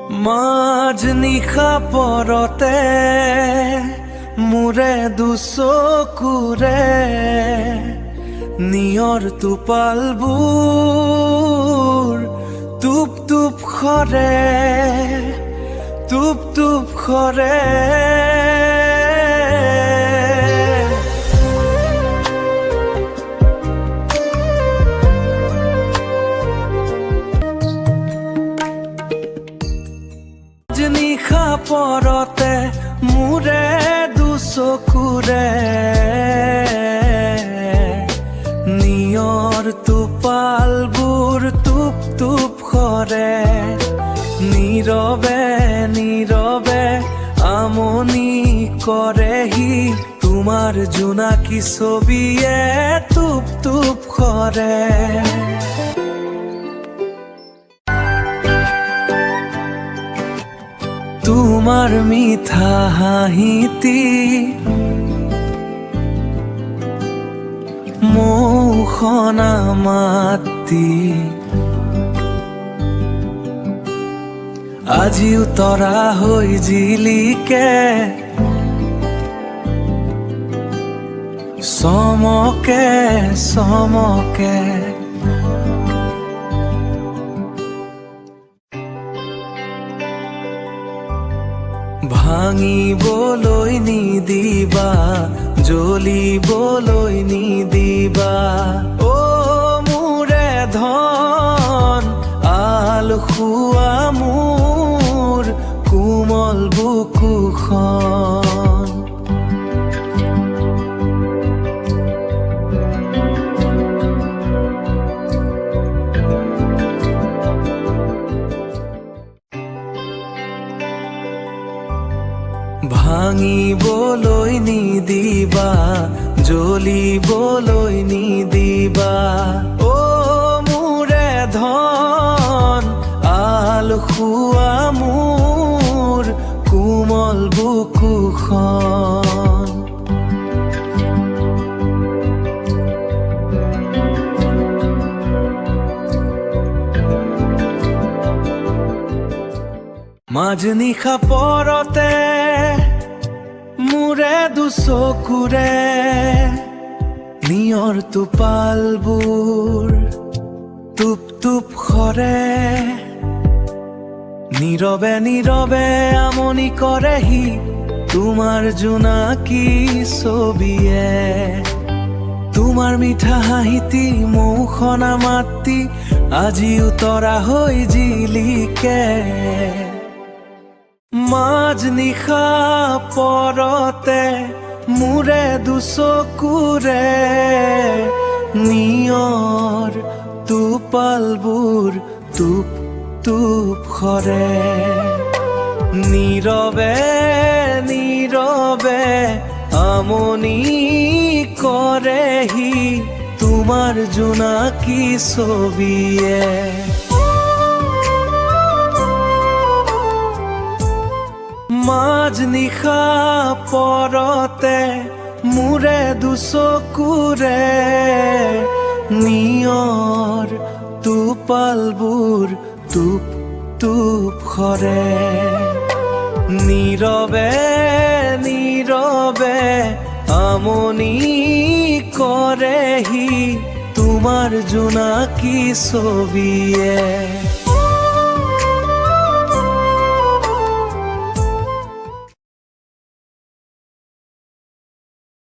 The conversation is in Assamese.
মাঝ নিশা পৰতে মোৰে দুচকুৰে নিয়ৰ টোপালবোৰ টুপ টুপ সৰে টুপ টুপ সৰে নিশা পৰতে মোৰে দুচকুৰে নিয়ৰ টোপালবোৰ টুপ টুপ সৰে নীৰৱে নীৰৱে আমনি কৰেহি তোমাৰ জোনাকী ছবিয়ে টুপ টুপ সৰে তোমাৰ মিঠা হাঁহিটি মৌসনা মাতি আজিও তৰা হৈ জিলিকে চমকে চমকে ভাঙিবলৈ নিদিবা জ্বলিবলৈ নিদিবা অ মোৰে ধন আলসুৱা মোৰ কোমল বুকুখন ভাঙিবলৈ নিদিবা জ্বলিবলৈ নিদিবা অ মোৰে ধন আলসুৱা মোৰ কোমল বুকুখন মাঝ নিশা পৰতে মোৰে দুচকুৰে নিয়ৰ টোপালবোৰ টুপ টুপ সৰে নীৰৱে নীৰৱে আমনি কৰেহি তোমাৰ জোনাকী ছবিয়ে তোমাৰ মিঠা হাঁহিটি মৌসনা মাতি আজিও তৰা হৈ জিলিকে মাঝ নিশা পৰতে মোৰে দুচকুৰে নিয়ৰ টোপালবোৰ টুপ টুপ সৰে নীৰৱে নীৰৱে আমনি কৰেহি তোমাৰ জোনাকী ছবিয়ে মাঝ নিশা পৰতে মোৰে দুচকুৰে নিয়ৰ টোপালবোৰ টুপ টুপ সৰে নীৰৱে নীৰৱে আমনি কৰেহি তোমাৰ জোনাকী ছবিয়ে